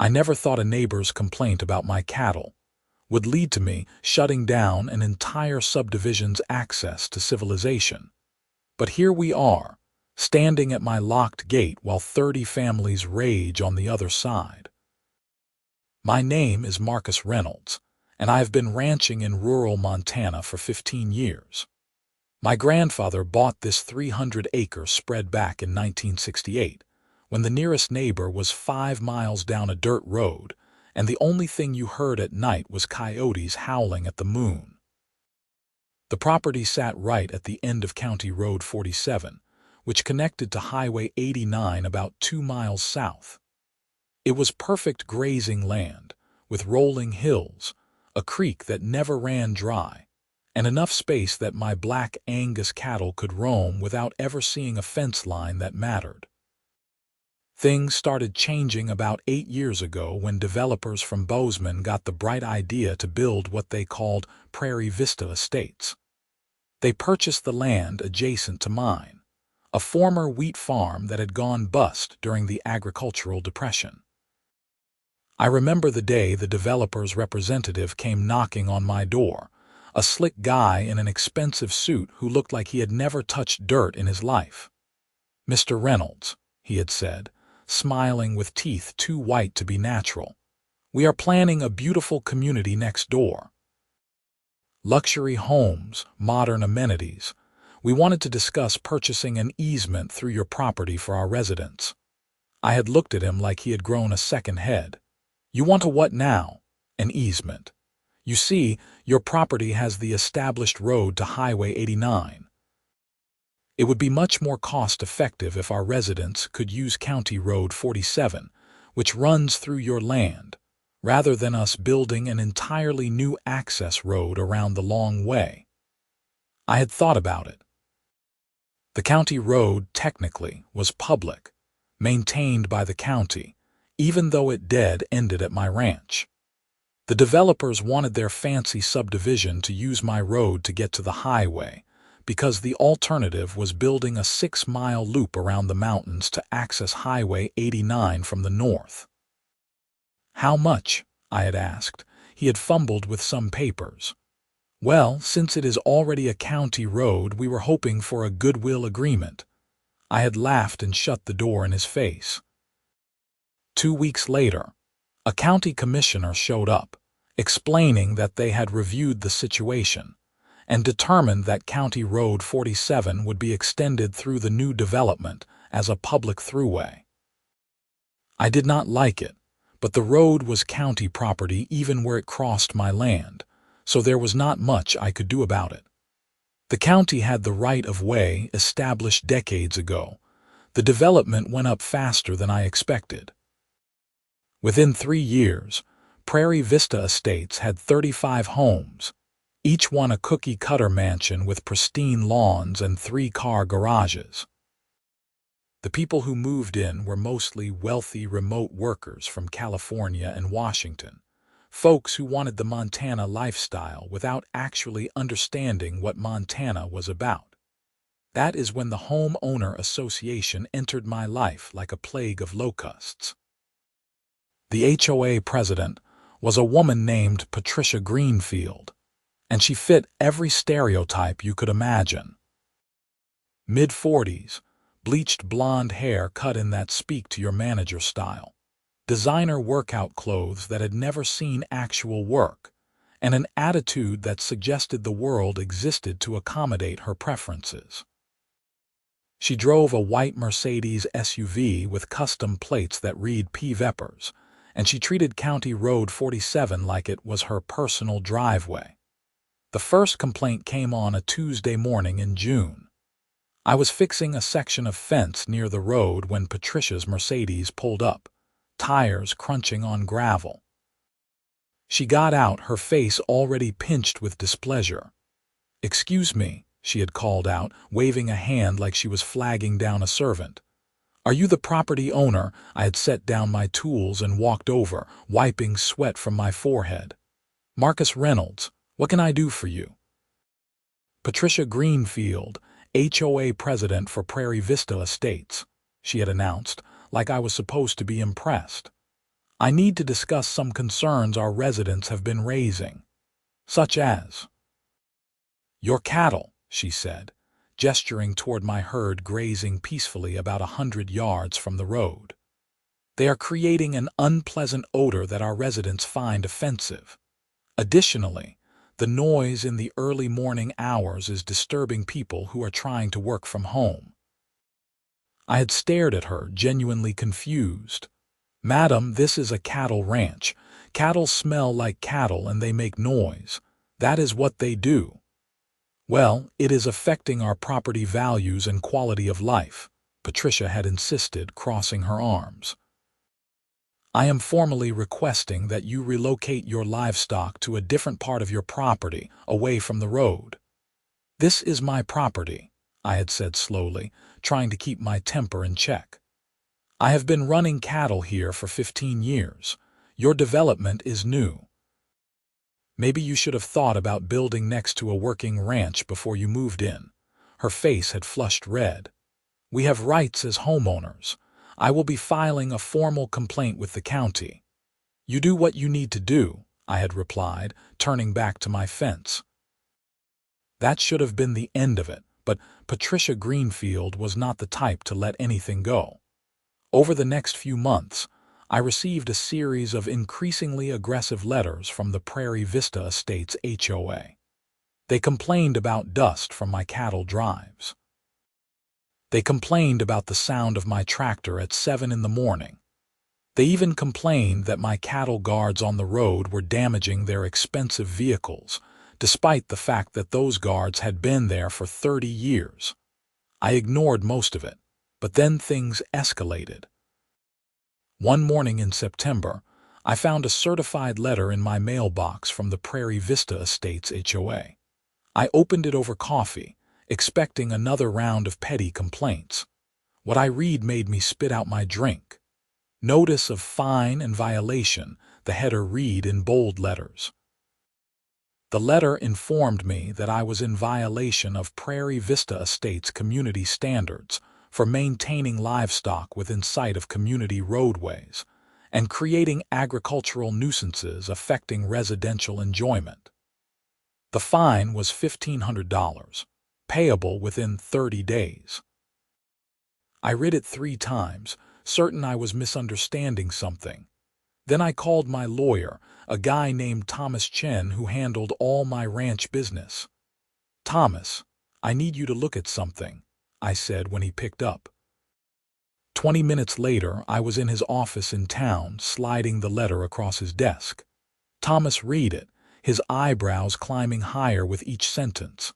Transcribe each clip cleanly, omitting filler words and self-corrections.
I never thought a neighbor's complaint about my cattle would lead to me shutting down an entire subdivision's access to civilization. But here we are, standing at my locked gate while 30 families rage on the other side. My name is Marcus Reynolds, and I have been ranching in rural Montana for 15 years. My grandfather bought this 300-acre spread back in 1968, when the nearest neighbor was 5 miles down a dirt road, and the only thing you heard at night was coyotes howling at the moon. The property sat right at the end of County Road 47, which connected to Highway 89 about 2 miles south. It was perfect grazing land, with rolling hills, a creek that never ran dry, and enough space that my black Angus cattle could roam without ever seeing a fence line that mattered. Things started changing about 8 years ago when developers from Bozeman got the bright idea to build what they called Prairie Vista Estates. They purchased the land adjacent to mine, a former wheat farm that had gone bust during the agricultural depression. I remember the day the developer's representative came knocking on my door, a slick guy in an expensive suit who looked like he had never touched dirt in his life. "Mr. Reynolds," he had said, smiling with teeth too white to be natural, "we are planning a beautiful community next door. Luxury homes, modern amenities. We wanted to discuss purchasing an easement through your property for our residents." I had looked at him like he had grown a second head. "You want a what now?" "An easement. You see, your property has the established road to Highway 89. It would be much more cost-effective if our residents could use County Road 47, which runs through your land, rather than us building an entirely new access road around the long way." I had thought about it. The county road technically was public, maintained by the county, even though it dead-ended at my ranch. The developers wanted their fancy subdivision to use my road to get to the highway, because the alternative was building a 6-mile loop around the mountains to access Highway 89 from the north. "How much?" I had asked. He had fumbled with some papers. "Well, since it is already a county road, we were hoping for a goodwill agreement." I had laughed and shut the door in his face. 2 weeks later, a county commissioner showed up, explaining that they had reviewed the situation and determined that County Road 47 would be extended through the new development as a public throughway. I did not like it, but the road was county property even where it crossed my land, so there was not much I could do about it. The county had the right-of-way established decades ago. The development went up faster than I expected. Within 3 years, Prairie Vista Estates had 35 homes, each one a cookie-cutter mansion with pristine lawns and 3-car garages. The people who moved in were mostly wealthy remote workers from California and Washington, folks who wanted the Montana lifestyle without actually understanding what Montana was about. That is when the Homeowner Association entered my life like a plague of locusts. The HOA president was a woman named Patricia Greenfield, and she fit every stereotype you could imagine. Mid-40s, bleached blonde hair cut in that speak-to-your-manager style, designer workout clothes that had never seen actual work, and an attitude that suggested the world existed to accommodate her preferences. She drove a white Mercedes SUV with custom plates that read P. Veppers, and she treated County Road 47 like it was her personal driveway. The first complaint came on a Tuesday morning in June. I was fixing a section of fence near the road when Patricia's Mercedes pulled up, tires crunching on gravel. She got out, her face already pinched with displeasure. "Excuse me," she had called out, waving a hand like she was flagging down a servant. "Are you the property owner?" I had set down my tools and walked over, wiping sweat from my forehead. "Marcus Reynolds, what can I do for you?" "Patricia Greenfield, HOA president for Prairie Vista Estates," she had announced, like I was supposed to be impressed. I need to discuss some concerns our residents have been raising, such as your cattle, she said, gesturing toward my herd grazing peacefully about 100 yards from the road. They are creating an unpleasant odor that our residents find offensive. Additionally, the noise in the early morning hours is disturbing people who are trying to work from home. I had stared at her, genuinely confused. Madam, this is a cattle ranch. Cattle smell like cattle and they make noise. That is what they do. Well, it is affecting our property values and quality of life, Patricia had insisted, crossing her arms. I am formally requesting that you relocate your livestock to a different part of your property, away from the road. This is my property, I had said slowly, trying to keep my temper in check. I have been running cattle here for 15 years. Your development is new. Maybe you should have thought about building next to a working ranch before you moved in. Her face had flushed red. We have rights as homeowners. I will be filing a formal complaint with the county. You do what you need to do, I had replied, turning back to my fence. That should have been the end of it, but Patricia Greenfield was not the type to let anything go. Over the next few months, I received a series of increasingly aggressive letters from the Prairie Vista Estates HOA. They complained about dust from my cattle drives. They complained about the sound of my tractor at 7 in the morning. They even complained that my cattle guards on the road were damaging their expensive vehicles, despite the fact that those guards had been there for 30 years. I ignored most of it, but then things escalated. One morning in September, I found a certified letter in my mailbox from the Prairie Vista Estates HOA. I opened it over coffee, expecting another round of petty complaints. What I read made me spit out my drink. Notice of fine and violation, the header read in bold letters. The letter informed me that I was in violation of Prairie Vista Estates community standards for maintaining livestock within sight of community roadways and creating agricultural nuisances affecting residential enjoyment. The fine was $1,500, payable within 30 days. I read it 3 times, certain I was misunderstanding something. Then I called my lawyer, a guy named Thomas Chen who handled all my ranch business. Thomas, I need you to look at something, I said when he picked up. 20 minutes later, I was in his office in town, sliding the letter across his desk. Thomas read it, his eyebrows climbing higher with each sentence.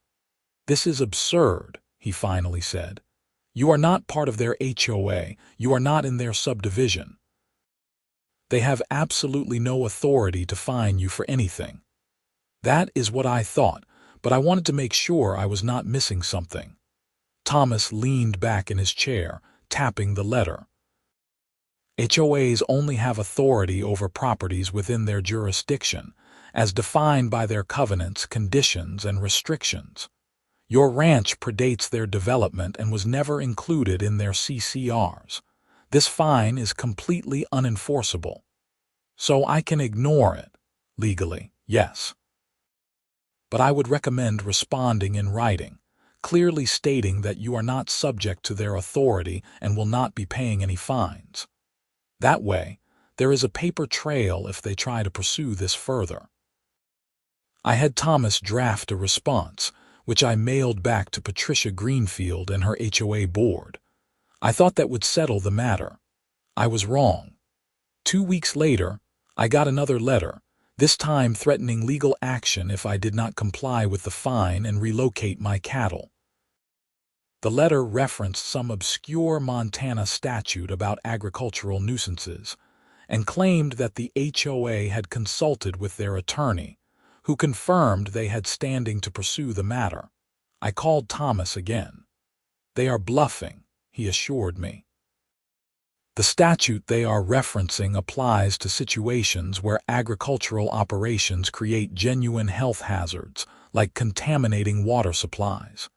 This is absurd, he finally said. You are not part of their HOA, you are not in their subdivision. They have absolutely no authority to fine you for anything. That is what I thought, but I wanted to make sure I was not missing something. Thomas leaned back in his chair, tapping the letter. HOAs only have authority over properties within their jurisdiction, as defined by their covenants, conditions, and restrictions. Your ranch predates their development and was never included in their CCRs. This fine is completely unenforceable. So I can ignore it, legally, yes. But I would recommend responding in writing, clearly stating that you are not subject to their authority and will not be paying any fines. That way, there is a paper trail if they try to pursue this further. I had Thomas draft a response, which I mailed back to Patricia Greenfield and her HOA board. I thought that would settle the matter. I was wrong. 2 weeks later, I got another letter, this time threatening legal action if I did not comply with the fine and relocate my cattle. The letter referenced some obscure Montana statute about agricultural nuisances and claimed that the HOA had consulted with their attorney, who confirmed they had standing to pursue the matter. I called Thomas again. They are bluffing, he assured me. The statute they are referencing applies to situations where agricultural operations create genuine health hazards, like contaminating water supplies.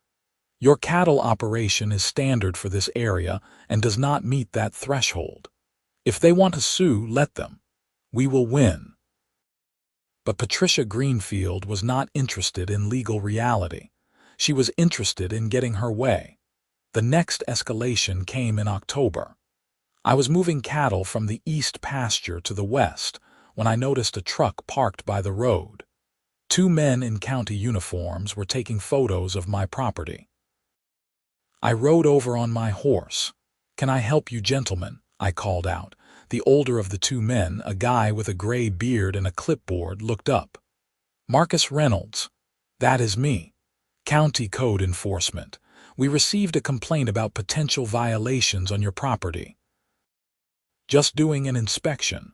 Your cattle operation is standard for this area and does not meet that threshold. If they want to sue, let them. We will win. But Patricia Greenfield was not interested in legal reality. She was interested in getting her way. The next escalation came in October. I was moving cattle from the east pasture to the west when I noticed a truck parked by the road. Two men in county uniforms were taking photos of my property. I rode over on my horse. "Can I help you, gentlemen?" I called out. The older of the two men, a guy with a gray beard and a clipboard, looked up. "Marcus Reynolds." "That is me. County Code Enforcement. We received a complaint about potential violations on your property." "Just doing an inspection."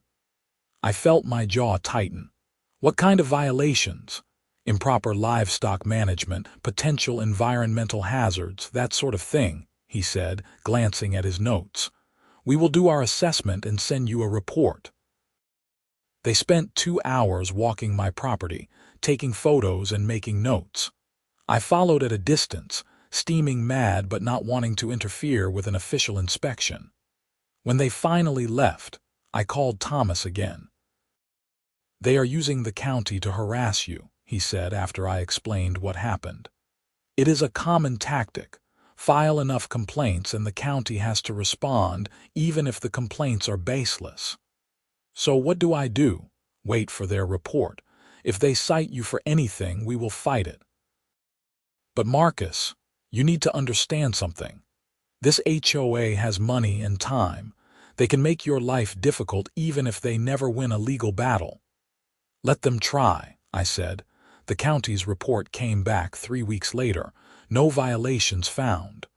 I felt my jaw tighten. "What kind of violations?" "Improper livestock management, potential environmental hazards, that sort of thing," he said, glancing at his notes. "We will do our assessment and send you a report." They spent 2 hours walking my property, taking photos and making notes. I followed at a distance, steaming mad but not wanting to interfere with an official inspection. When they finally left, I called Thomas again. "They are using the county to harass you," he said after I explained what happened. "It is a common tactic. File enough complaints and the county has to respond, even if the complaints are baseless." "So what do I do?" "Wait for their report. If they cite you for anything, we will fight it." "But Marcus, you need to understand something. This HOA has money and time. They can make your life difficult even if they never win a legal battle." "Let them try," I said. The county's report came back 3 weeks later. No violations found.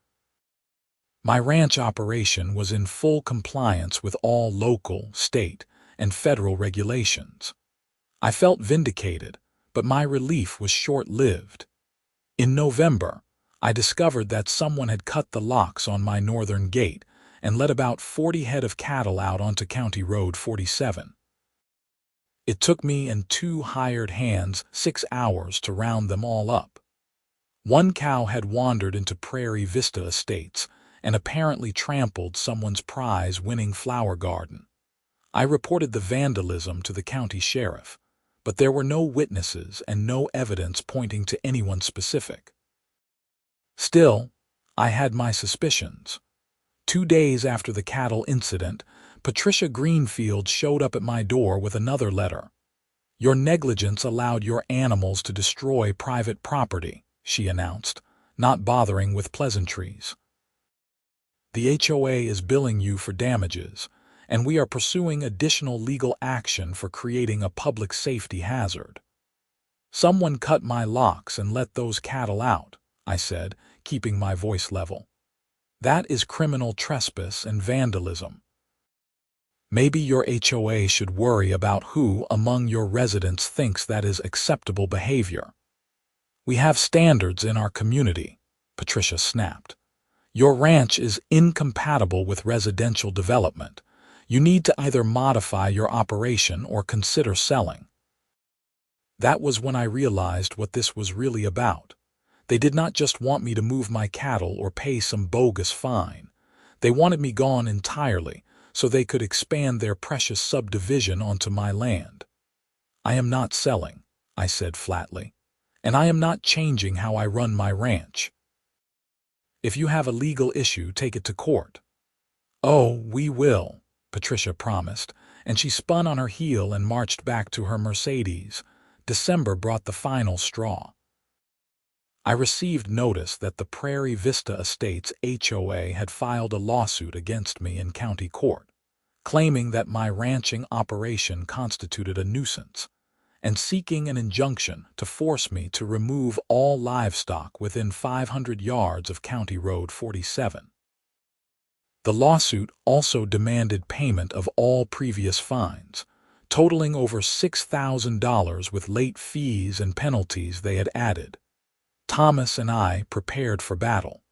My ranch operation was in full compliance with all local, state, and federal regulations. I felt vindicated, but my relief was short-lived. In November, I discovered that someone had cut the locks on my northern gate and let about 40 head of cattle out onto County Road 47. It took me and 2 hired hands 6 hours to round them all up. One cow had wandered into Prairie Vista Estates and apparently trampled someone's prize-winning flower garden. I reported the vandalism to the county sheriff, but there were no witnesses and no evidence pointing to anyone specific. Still, I had my suspicions. 2 days after the cattle incident, Patricia Greenfield showed up at my door with another letter. "Your negligence allowed your animals to destroy private property," she announced, not bothering with pleasantries. "The HOA is billing you for damages, and we are pursuing additional legal action for creating a public safety hazard." "Someone cut my locks and let those cattle out," I said, keeping my voice level. "That is criminal trespass and vandalism. Maybe your HOA should worry about who among your residents thinks that is acceptable behavior." "We have standards in our community," Patricia snapped. "Your ranch is incompatible with residential development. You need to either modify your operation or consider selling." That was when I realized what this was really about. They did not just want me to move my cattle or pay some bogus fine. They wanted me gone entirely, so they could expand their precious subdivision onto my land. "I am not selling," I said flatly, "and I am not changing how I run my ranch. If you have a legal issue, take it to court." "Oh, we will," Patricia promised, and she spun on her heel and marched back to her Mercedes. December brought the final straw. I received notice that the Prairie Vista Estates HOA had filed a lawsuit against me in county court, claiming that my ranching operation constituted a nuisance, and seeking an injunction to force me to remove all livestock within 500 yards of County Road 47. The lawsuit also demanded payment of all previous fines, totaling over $6,000 with late fees and penalties they had added. Thomas and I prepared for battle.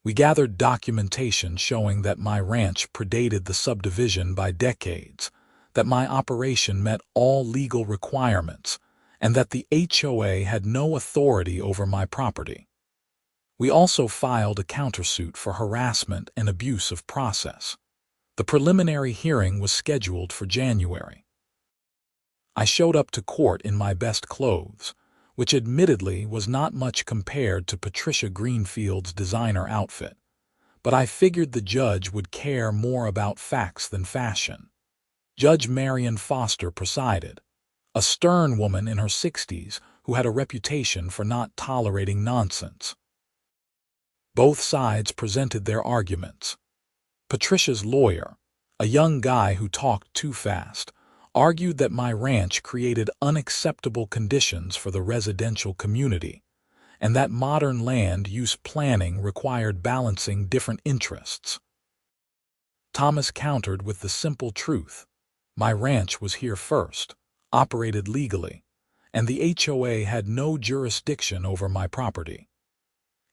We gathered documentation showing that my ranch predated the subdivision by decades, that my operation met all legal requirements, and that the HOA had no authority over my property. We also filed a countersuit for harassment and abuse of process. The preliminary hearing was scheduled for January. I showed up to court in my best clothes, which admittedly was not much compared to Patricia Greenfield's designer outfit, but I figured the judge would care more about facts than fashion. Judge Marion Foster presided, a stern woman in her 60s who had a reputation for not tolerating nonsense. Both sides presented their arguments. Patricia's lawyer, a young guy who talked too fast, argued that my ranch created unacceptable conditions for the residential community, and that modern land use planning required balancing different interests. Thomas countered with the simple truth: my ranch was here first, operated legally, and the HOA had no jurisdiction over my property.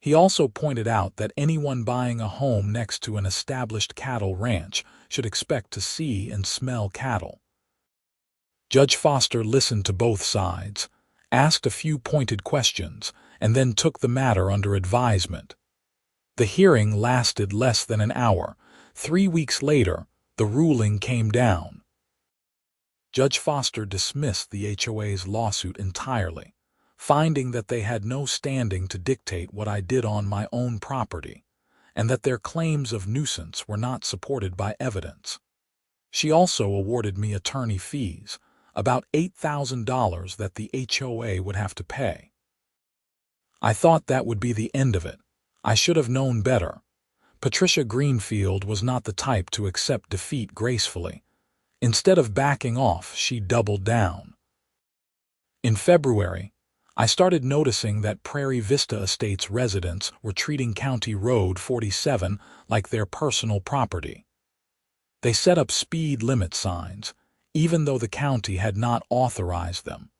He also pointed out that anyone buying a home next to an established cattle ranch should expect to see and smell cattle. Judge Foster listened to both sides, asked a few pointed questions, and then took the matter under advisement. The hearing lasted less than an hour. 3 weeks later, the ruling came down. Judge Foster dismissed the HOA's lawsuit entirely, finding that they had no standing to dictate what I did on my own property, and that their claims of nuisance were not supported by evidence. She also awarded me attorney fees, about $8,000 that the HOA would have to pay. I thought that would be the end of it. I should have known better. Patricia Greenfield was not the type to accept defeat gracefully. Instead of backing off, she doubled down. In February, I started noticing that Prairie Vista Estates residents were treating County Road 47 like their personal property. They set up speed limit signs, even though the county had not authorized them.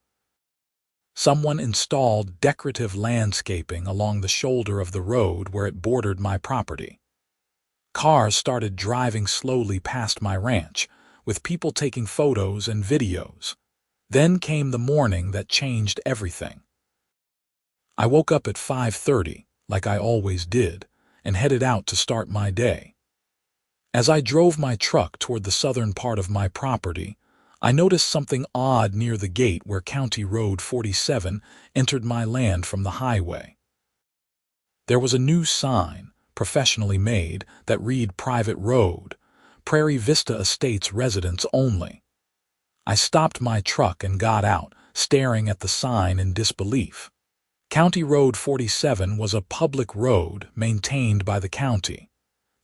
Someone installed decorative landscaping along the shoulder of the road where it bordered my property. Cars started driving slowly past my ranch, with people taking photos and videos. Then came the morning that changed everything. I woke up at 5:30, like I always did, and headed out to start my day. As I drove my truck toward the southern part of my property, I noticed something odd near the gate where County Road 47 entered my land from the highway. There was a new sign, professionally made, that read Private Road, Prairie Vista Estates residents only. I stopped my truck and got out, staring at the sign in disbelief. County Road 47 was a public road maintained by the county.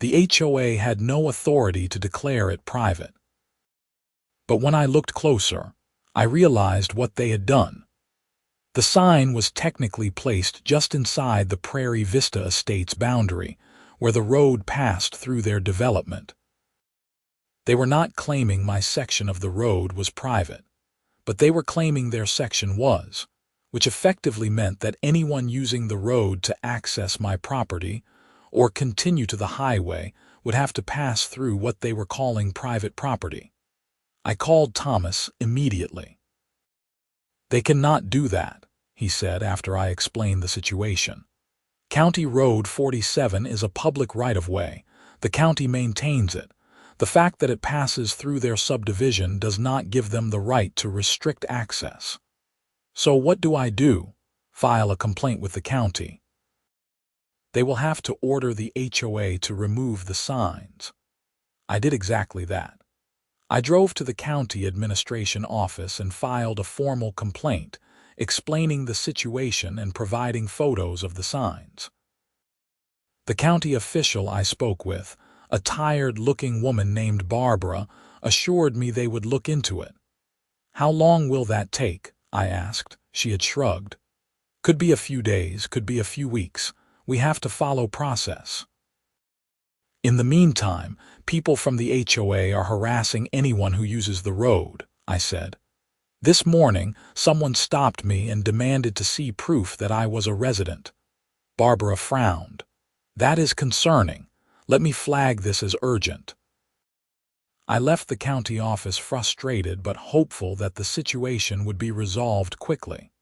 The HOA had no authority to declare it private. But when I looked closer, I realized what they had done. The sign was technically placed just inside the Prairie Vista Estates boundary, where the road passed through their development. They were not claiming my section of the road was private, but they were claiming their section was, which effectively meant that anyone using the road to access my property or continue to the highway would have to pass through what they were calling private property. I called Thomas immediately. "They cannot do that," he said after I explained the situation. "County Road 47 is a public right-of-way. The county maintains it. The fact that it passes through their subdivision does not give them the right to restrict access. So what do I do? File a complaint with the county? They will have to order the HOA to remove the signs." I did exactly that. I drove to the county administration office and filed a formal complaint, explaining the situation and providing photos of the signs. The county official I spoke with, a tired-looking woman named Barbara, assured me they would look into it. "How long will that take?" I asked. She had shrugged. "Could be a few days, could be a few weeks. We have to follow process." "In the meantime, people from the HOA are harassing anyone who uses the road," I said. "This morning, someone stopped me and demanded to see proof that I was a resident." Barbara frowned. "That is concerning. Let me flag this as urgent." I left the county office frustrated but hopeful that the situation would be resolved quickly.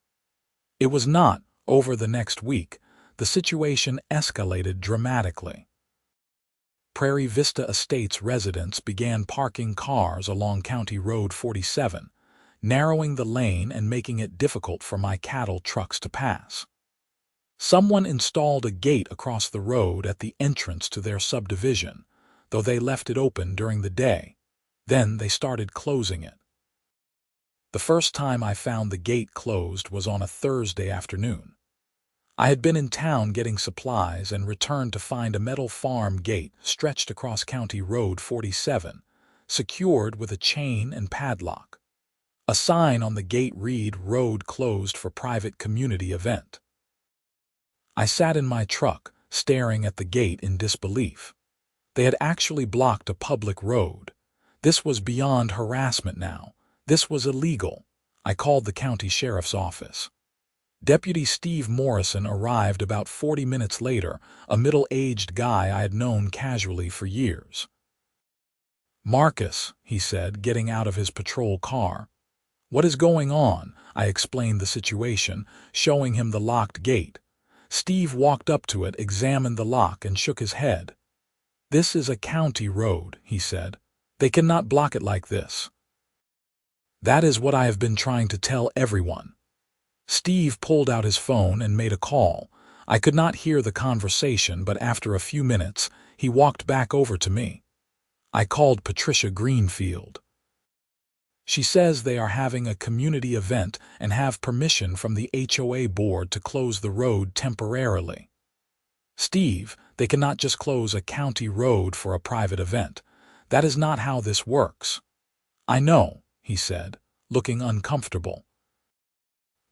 It was not. Over the next week, the situation escalated dramatically. Prairie Vista Estates residents began parking cars along County Road 47, narrowing the lane and making it difficult for my cattle trucks to pass. Someone installed a gate across the road at the entrance to their subdivision, though they left it open during the day. Then they started closing it. The first time I found the gate closed was on a Thursday afternoon. I had been in town getting supplies and returned to find a metal farm gate stretched across County Road 47, secured with a chain and padlock. A sign on the gate read "Road closed for private community event." I sat in my truck, staring at the gate in disbelief. They had actually blocked a public road. This was beyond harassment now. This was illegal. I called the county sheriff's office. Deputy Steve Morrison arrived about 40 minutes later, a middle-aged guy I had known casually for years. "Marcus," he said, getting out of his patrol car. "What is going on?" I explained the situation, showing him the locked gate. Steve walked up to it, examined the lock, and shook his head. "This is a county road," he said. "They cannot block it like this." "That is what I have been trying to tell everyone." Steve pulled out his phone and made a call. I could not hear the conversation, but after a few minutes, he walked back over to me. "I called Patricia Greenfield. She says they are having a community event and have permission from the HOA board to close the road temporarily." "Steve, they cannot just close a county road for a private event. That is not how this works." "I know," he said, looking uncomfortable.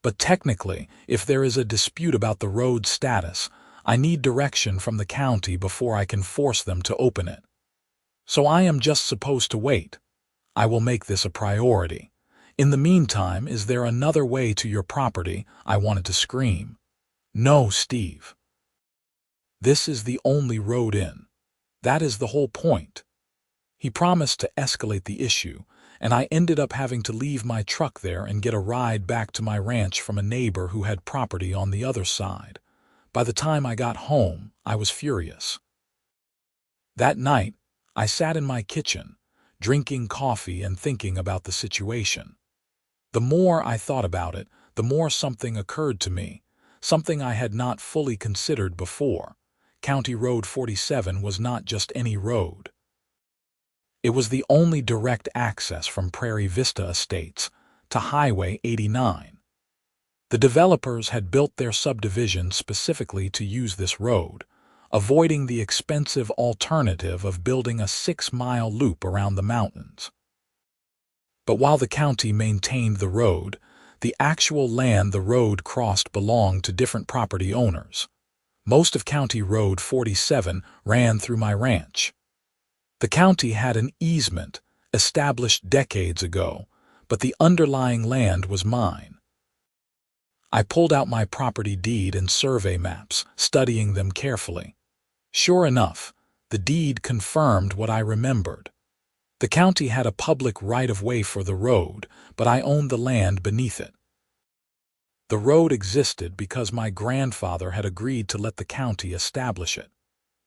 "But technically, if there is a dispute about the road status, I need direction from the county before I can force them to open it. So I am just supposed to wait. I will make this a priority. In the meantime, is there another way to your property?" I wanted to scream. "No, Steve. This is the only road in. That is the whole point." He promised to escalate the issue, and I ended up having to leave my truck there and get a ride back to my ranch from a neighbor who had property on the other side. By the time I got home, I was furious. That night, I sat in my kitchen, drinking coffee and thinking about the situation. The more I thought about it, the more something occurred to me, something I had not fully considered before. County Road 47 was not just any road. It was the only direct access from Prairie Vista Estates to Highway 89. The developers had built their subdivision specifically to use this road, avoiding the expensive alternative of building a 6-mile loop around the mountains. But while the county maintained the road, the actual land the road crossed belonged to different property owners. Most of County Road 47 ran through my ranch. The county had an easement established decades ago, but the underlying land was mine. I pulled out my property deed and survey maps, studying them carefully. Sure enough, the deed confirmed what I remembered. The county had a public right-of-way for the road, but I owned the land beneath it. The road existed because my grandfather had agreed to let the county establish it,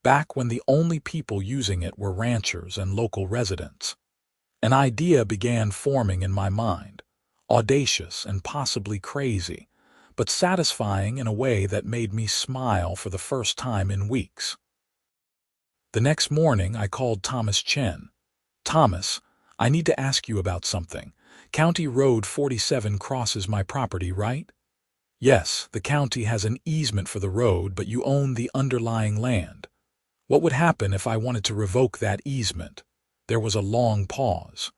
back when the only people using it were ranchers and local residents. An idea began forming in my mind, audacious and possibly crazy, but satisfying in a way that made me smile for the first time in weeks. The next morning, I called Thomas Chen. "Thomas, I need to ask you about something. County Road 47 crosses my property, right?" "Yes, the county has an easement for the road, but you own the underlying land. What would happen if I wanted to revoke that easement?" There was a long pause.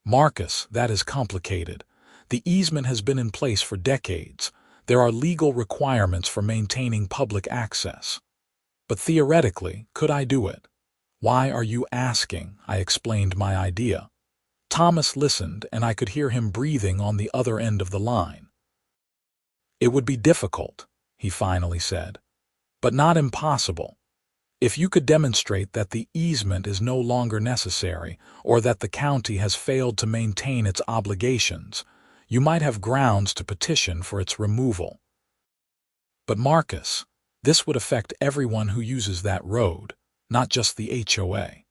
"Marcus, that is complicated. The easement has been in place for decades. There are legal requirements for maintaining public access. But theoretically, could I do it?" "Why are you asking?" I explained my idea. Thomas listened, and I could hear him breathing on the other end of the line. "It would be difficult," he finally said, "but not impossible. If you could demonstrate that the easement is no longer necessary or that the county has failed to maintain its obligations, you might have grounds to petition for its removal." "But Marcus, this would affect everyone who uses that road. not just the HOA.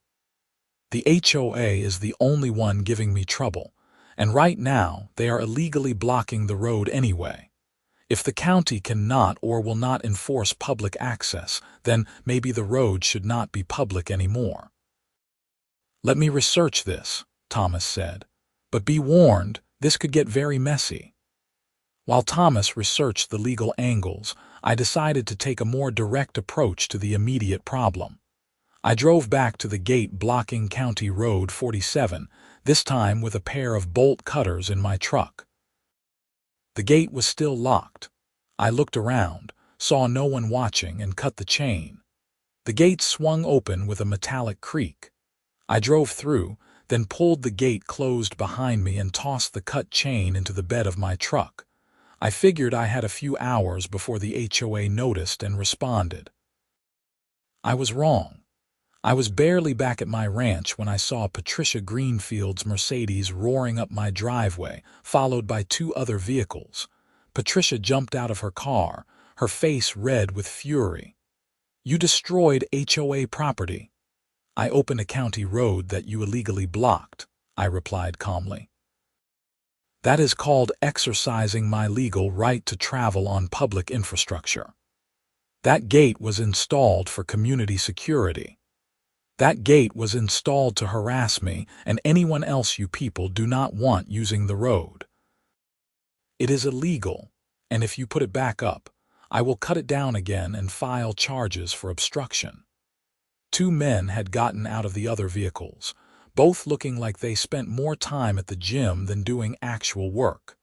The HOA is the only one giving me trouble, and right now they are illegally blocking the road anyway. If the county cannot or will not enforce public access, then maybe the road should not be public anymore. Let me research this, Thomas said, but be warned, this could get very messy. While Thomas researched the legal angles, I decided to take a more direct approach to the immediate problem. I drove back to the gate blocking County Road 47, this time with a pair of bolt cutters in my truck. The gate was still locked. I looked around, saw no one watching, and cut the chain. The gate swung open with a metallic creak. I drove through, then pulled the gate closed behind me and tossed the cut chain into the bed of my truck. I figured I had a few hours before the HOA noticed and responded. I was wrong. I was barely back at my ranch when I saw Patricia Greenfield's Mercedes roaring up my driveway, followed by two other vehicles. Patricia jumped out of her car, her face red with fury. "You destroyed HOA property." "I opened a county road that you illegally blocked," I replied calmly. "That is called exercising my legal right to travel on public infrastructure. That gate was installed for community security. That gate was installed to harass me and anyone else you people do not want using the road. It is illegal, and if you put it back up, I will cut it down again and file charges for obstruction." Two men had gotten out of the other vehicles, both looking like they spent more time at the gym than doing actual work.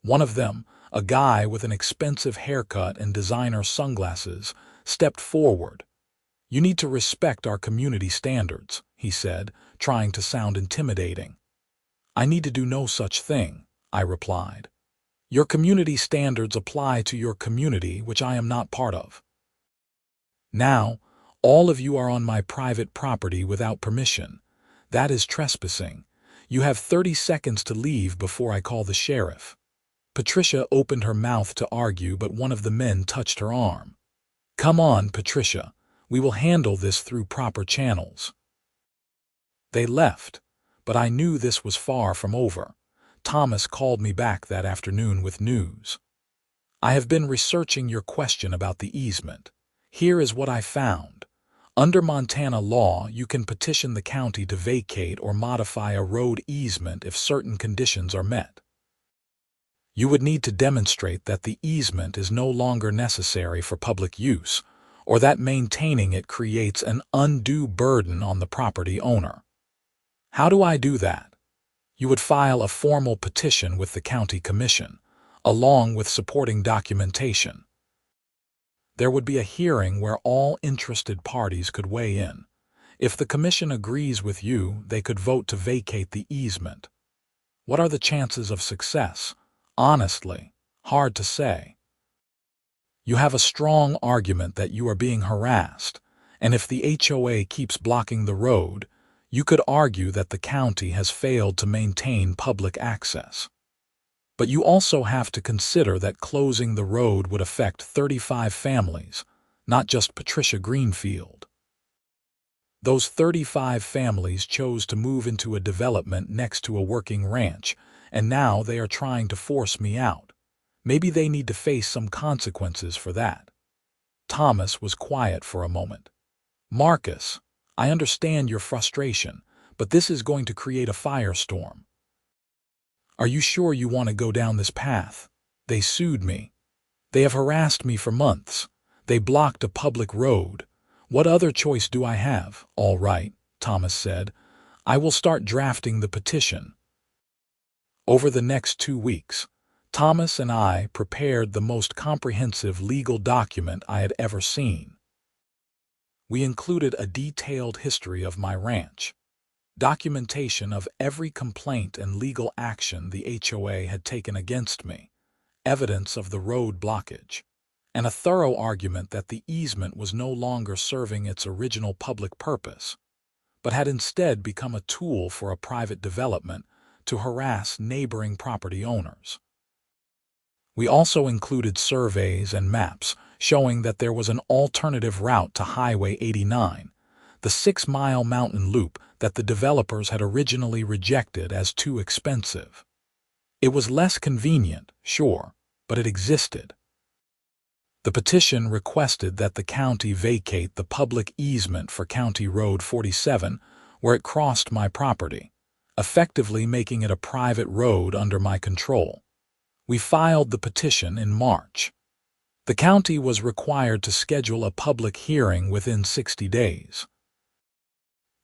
One of them, a guy with an expensive haircut and designer sunglasses, stepped forward. "You need to respect our community standards," he said, trying to sound intimidating. "I need to do no such thing," I replied. "Your community standards apply to your community, which I am not part of. Now, all of you are on my private property without permission. That is trespassing. You have 30 seconds to leave before I call the sheriff." Patricia opened her mouth to argue, but one of the men touched her arm. "Come on, Patricia. We will handle this through proper channels." They left, but I knew this was far from over. Thomas called me back that afternoon with news. "I have been researching your question about the easement. Here is what I found. Under Montana law, you can petition the county to vacate or modify a road easement if certain conditions are met. You would need to demonstrate that the easement is no longer necessary for public use, or that maintaining it creates an undue burden on the property owner. How do I do that? You would file a formal petition with the county commission, along with supporting documentation. There would be a hearing where all interested parties could weigh in. If the commission agrees with you, they could vote to vacate the easement. What are the chances of success? Honestly, hard to say. You have a strong argument that you are being harassed, and if the HOA keeps blocking the road, you could argue that the county has failed to maintain public access. But you also have to consider that closing the road would affect 35 families, not just Patricia Greenfield. Those 35 families chose to move into a development next to a working ranch, and now they are trying to force me out. Maybe they need to face some consequences for that." Thomas was quiet for a moment. "Marcus, I understand your frustration, but this is going to create a firestorm. Are you sure you want to go down this path? They sued me. They have harassed me for months. They blocked a public road. What other choice do I have?" "All right," Thomas said. "I will start drafting the petition." Over the next 2 weeks, Thomas and I prepared the most comprehensive legal document I had ever seen. We included a detailed history of my ranch, documentation of every complaint and legal action the HOA had taken against me, evidence of the road blockage, and a thorough argument that the easement was no longer serving its original public purpose, but had instead become a tool for a private development to harass neighboring property owners. We also included surveys and maps showing that there was an alternative route to Highway 89, the 6-mile mountain loop that the developers had originally rejected as too expensive. It was less convenient, sure, but it existed. The petition requested that the county vacate the public easement for County Road 47 where it crossed my property, effectively making it a private road under my control. We filed the petition in March. The county was required to schedule a public hearing within 60 days.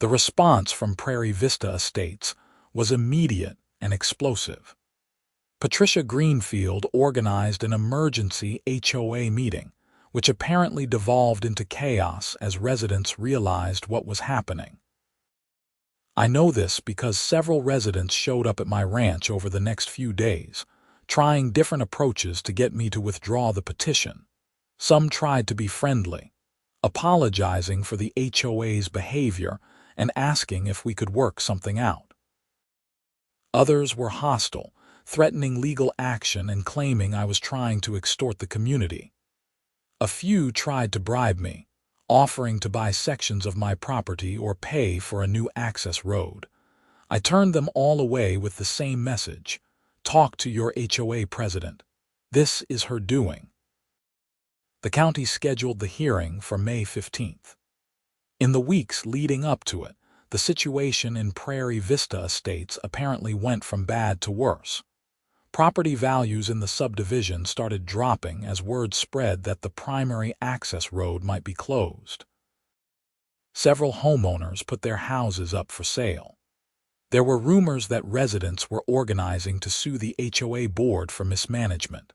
The response from Prairie Vista Estates was immediate and explosive. Patricia Greenfield organized an emergency HOA meeting, which apparently devolved into chaos as residents realized what was happening. I know this because several residents showed up at my ranch over the next few days, trying different approaches to get me to withdraw the petition. Some tried to be friendly, apologizing for the HOA's behavior and asking if we could work something out. Others were hostile, threatening legal action and claiming I was trying to extort the community. A few tried to bribe me, offering to buy sections of my property or pay for a new access road. I turned them all away with the same message: talk to your HOA president. This is her doing. The county scheduled the hearing for May 15th. In the weeks leading up to it, the situation in Prairie Vista Estates apparently went from bad to worse. Property values in the subdivision started dropping as word spread that the primary access road might be closed. Several homeowners put their houses up for sale. There were rumors that residents were organizing to sue the HOA board for mismanagement.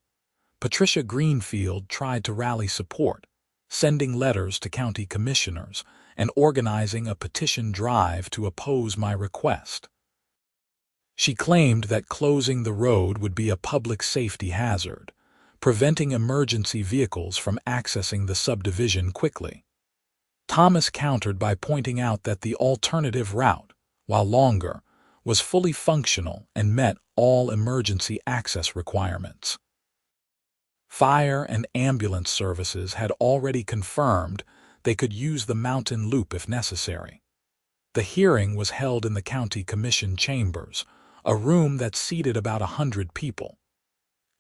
Patricia Greenfield tried to rally support, sending letters to county commissioners and organizing a petition drive to oppose my request. She claimed that closing the road would be a public safety hazard, preventing emergency vehicles from accessing the subdivision quickly. Thomas countered by pointing out that the alternative route, while longer, was fully functional and met all emergency access requirements. Fire and ambulance services had already confirmed they could use the mountain loop if necessary. The hearing was held in the county commission chambers, a room that seated about 100 people.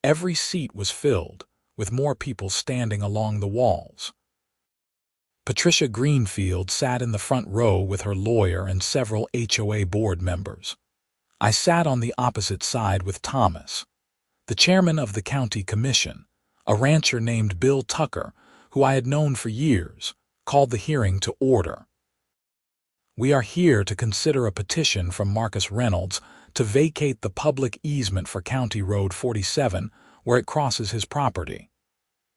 Every seat was filled, with more people standing along the walls. Patricia Greenfield sat in the front row with her lawyer and several HOA board members. I sat on the opposite side with Thomas. The chairman of the county commission, a rancher named Bill Tucker, who I had known for years, called the hearing to order. We are here to consider a petition from Marcus Reynolds to vacate the public easement for County Road 47 where it crosses his property.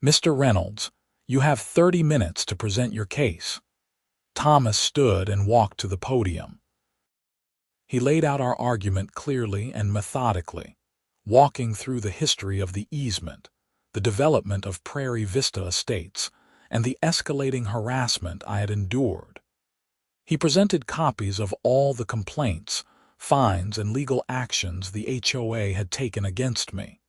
Mr. Reynolds, you have 30 minutes to present your case. Thomas stood and walked to the podium. He laid out our argument clearly and methodically, walking through the history of the easement, the development of Prairie Vista Estates, and the escalating harassment I had endured. He presented copies of all the complaints, fines, and legal actions the HOA had taken against me.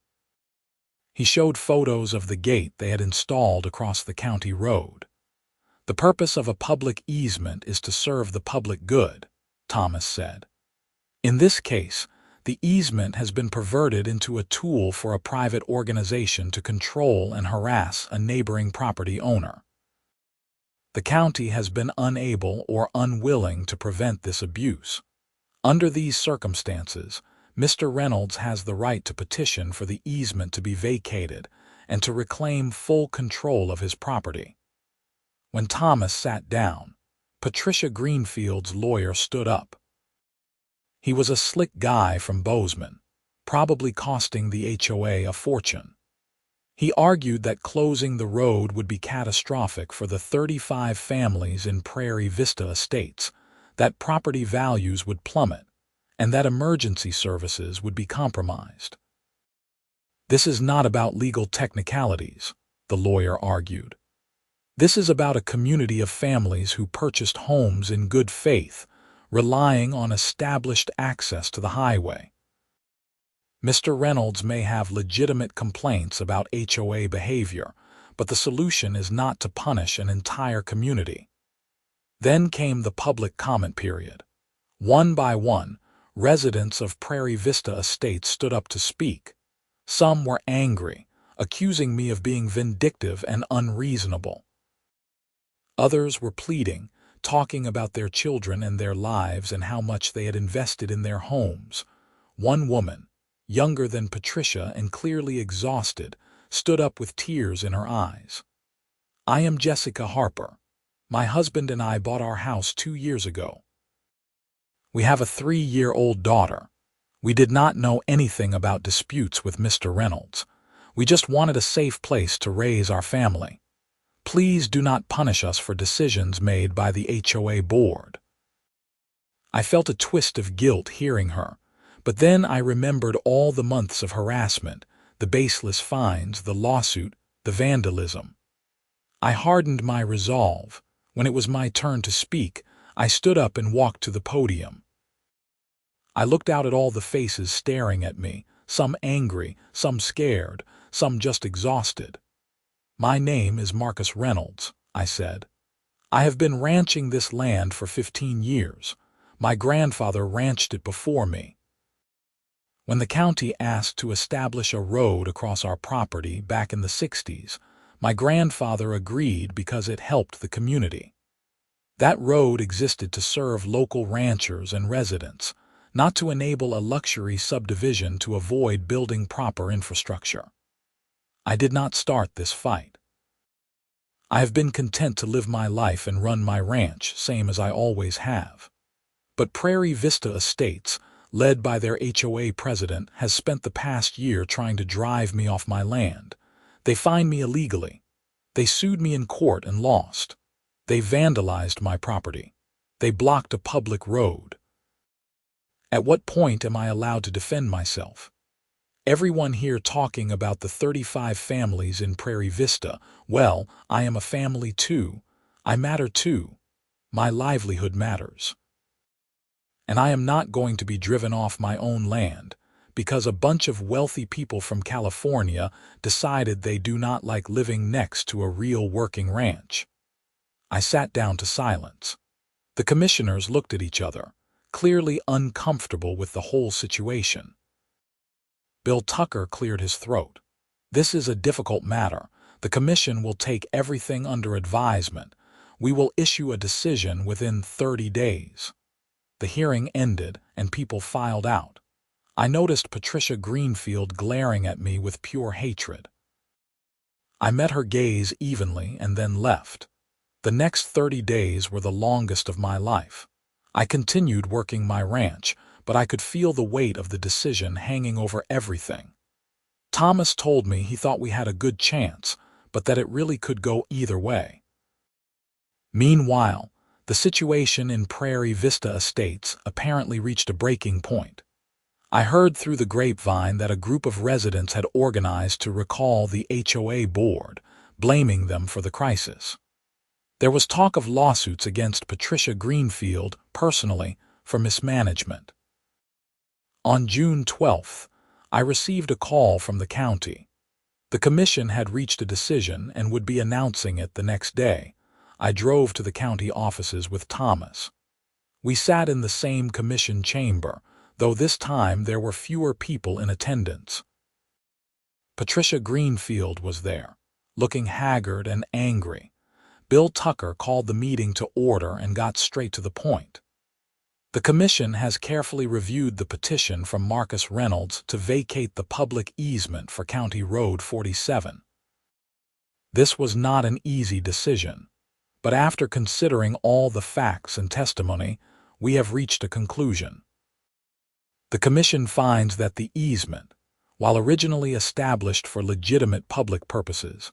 He showed photos of the gate they had installed across the county road. The purpose of a public easement is to serve the public good, Thomas said. In this case, the easement has been perverted into a tool for a private organization to control and harass a neighboring property owner. The county has been unable or unwilling to prevent this abuse. Under these circumstances, Mr. Reynolds has the right to petition for the easement to be vacated and to reclaim full control of his property. When Thomas sat down, Patricia Greenfield's lawyer stood up. He was a slick guy from Bozeman, probably costing the HOA a fortune. He argued that closing the road would be catastrophic for the 35 families in Prairie Vista Estates, that property values would plummet, and that emergency services would be compromised. This is not about legal technicalities, the lawyer argued. This is about a community of families who purchased homes in good faith, relying on established access to the highway. Mr. Reynolds may have legitimate complaints about HOA behavior, but the solution is not to punish an entire community. Then came the public comment period. One by one, residents of Prairie Vista Estates stood up to speak. Some were angry, accusing me of being vindictive and unreasonable. Others were pleading, talking about their children and their lives and how much they had invested in their homes. One woman, younger than Patricia and clearly exhausted, stood up with tears in her eyes. "I am Jessica Harper. My husband and I bought our house 2 years ago. We have a 3-year-old daughter. We did not know anything about disputes with Mr. Reynolds. We just wanted a safe place to raise our family. Please do not punish us for decisions made by the HOA board." I felt a twist of guilt hearing her, but then I remembered all the months of harassment, the baseless fines, the lawsuit, the vandalism. I hardened my resolve. When it was my turn to speak, I stood up and walked to the podium. I looked out at all the faces staring at me, some angry, some scared, some just exhausted. "My name is Marcus Reynolds," I said. "I have been ranching this land for 15 years. My grandfather ranched it before me. When the county asked to establish a road across our property back in the 60s, my grandfather agreed because it helped the community. That road existed to serve local ranchers and residents, not to enable a luxury subdivision to avoid building proper infrastructure. I did not start this fight. I have been content to live my life and run my ranch, same as I always have. But Prairie Vista Estates, led by their HOA president, has spent the past year trying to drive me off my land. They fined me illegally. They sued me in court and lost. They vandalized my property. They blocked a public road. At what point am I allowed to defend myself? Everyone here talking about the 35 families in Prairie Vista. Well, I am a family too. I matter too. My livelihood matters. And I am not going to be driven off my own land because a bunch of wealthy people from California decided they do not like living next to a real working ranch. I sat down to silence. The commissioners looked at each other, clearly uncomfortable with the whole situation. Bill Tucker cleared his throat. "This is a difficult matter. The commission will take everything under advisement. We will issue a decision within 30 days. The hearing ended and people filed out. I noticed Patricia Greenfield glaring at me with pure hatred. I met her gaze evenly and then left. The next 30 days were the longest of my life. I continued working my ranch, but I could feel the weight of the decision hanging over everything. Thomas told me he thought we had a good chance, but that it really could go either way. Meanwhile, the situation in Prairie Vista Estates apparently reached a breaking point. I heard through the grapevine that a group of residents had organized to recall the HOA board, blaming them for the crisis. There was talk of lawsuits against Patricia Greenfield personally for mismanagement. On June 12th, I received a call from the county. The commission had reached a decision and would be announcing it the next day. I drove to the county offices with Thomas. We sat in the same commission chamber, though this time there were fewer people in attendance. Patricia Greenfield was there, looking haggard and angry. Bill Tucker called the meeting to order and got straight to the point. The commission has carefully reviewed the petition from Marcus Reynolds to vacate the public easement for County Road 47. This was not an easy decision, but after considering all the facts and testimony, we have reached a conclusion. The commission finds that the easement, while originally established for legitimate public purposes,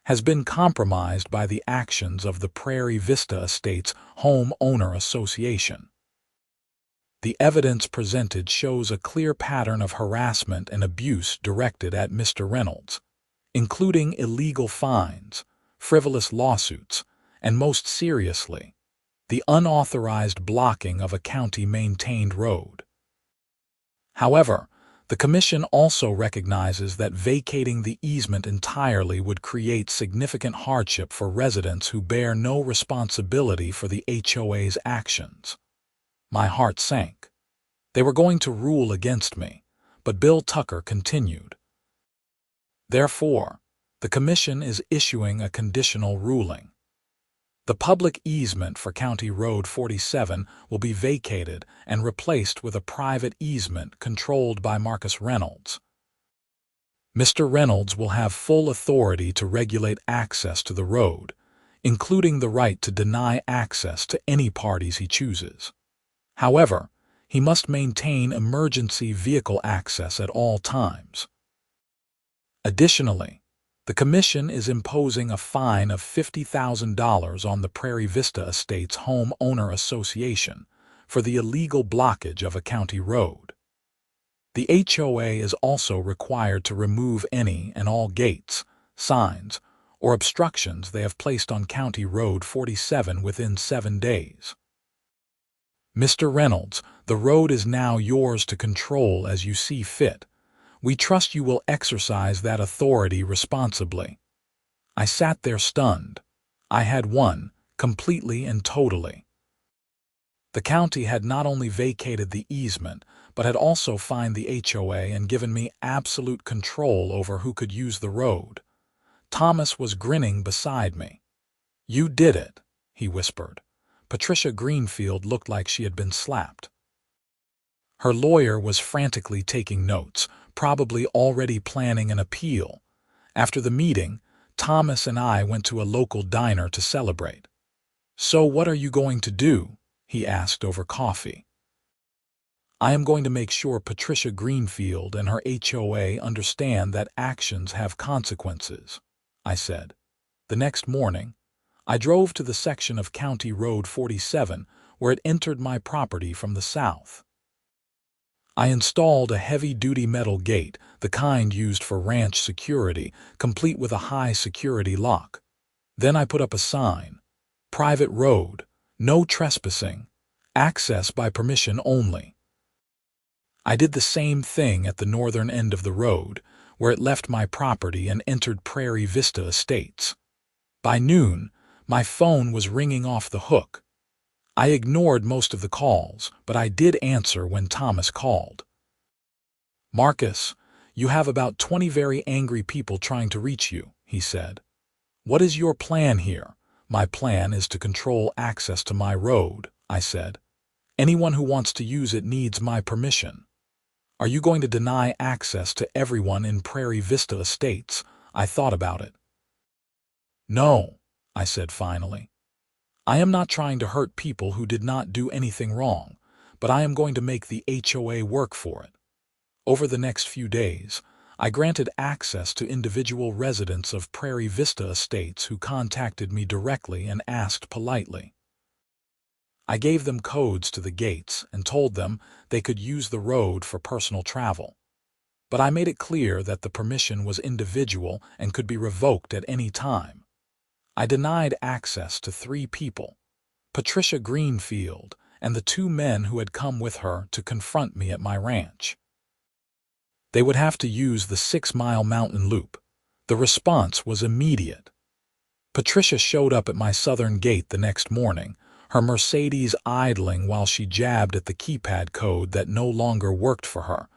has been compromised by the actions of the Prairie Vista Estates Homeowner Association. The evidence presented shows a clear pattern of harassment and abuse directed at Mr. Reynolds, including illegal fines, frivolous lawsuits, and most seriously, the unauthorized blocking of a county-maintained road. However, The Commission also recognizes that vacating the easement entirely would create significant hardship for residents who bear no responsibility for the HOA's actions. My heart sank. They were going to rule against me, but Bill Tucker continued. Therefore, the Commission is issuing a conditional ruling. The public easement for County Road 47 will be vacated and replaced with a private easement controlled by Marcus Reynolds. Mr. Reynolds will have full authority to regulate access to the road, including the right to deny access to any parties he chooses. However, he must maintain emergency vehicle access at all times. Additionally, the Commission is imposing a fine of $50,000 on the Prairie Vista Estates Homeowner Association for the illegal blockage of a county road. The HOA is also required to remove any and all gates, signs, or obstructions they have placed on County Road 47 within 7 days. Mr. Reynolds, the road is now yours to control as you see fit. We trust you will exercise that authority responsibly. I sat there stunned. I had won, completely and totally. The county had not only vacated the easement, but had also fined the HOA and given me absolute control over who could use the road. Thomas was grinning beside me. "You did it," he whispered. Patricia Greenfield looked like she had been slapped. Her lawyer was frantically taking notes, probably already planning an appeal. After the meeting, Thomas and I went to a local diner to celebrate. "So what are you going to do?" he asked over coffee. "I am going to make sure Patricia Greenfield and her HOA understand that actions have consequences," I said. The next morning, I drove to the section of County Road 47 where it entered my property from the south. I installed a heavy-duty metal gate, the kind used for ranch security, complete with a high-security lock. Then I put up a sign, "Private road, no trespassing, access by permission only." I did the same thing at the northern end of the road, where it left my property and entered Prairie Vista Estates. By noon, my phone was ringing off the hook. I ignored most of the calls, but I did answer when Thomas called. "Marcus, you have about 20 very angry people trying to reach you," he said. "What is your plan here?" "My plan is to control access to my road," I said. "Anyone who wants to use it needs my permission." "Are you going to deny access to everyone in Prairie Vista Estates?" I thought about it. "No," I said finally. "I am not trying to hurt people who did not do anything wrong, but I am going to make the HOA work for it." Over the next few days, I granted access to individual residents of Prairie Vista Estates who contacted me directly and asked politely. I gave them codes to the gates and told them they could use the road for personal travel. But I made it clear that the permission was individual and could be revoked at any time. I denied access to 3 people, Patricia Greenfield and the 2 men who had come with her to confront me at my ranch. They would have to use the 6-mile mountain loop. The response was immediate. Patricia showed up at my southern gate the next morning, her Mercedes idling while she jabbed at the keypad code that no longer worked for her.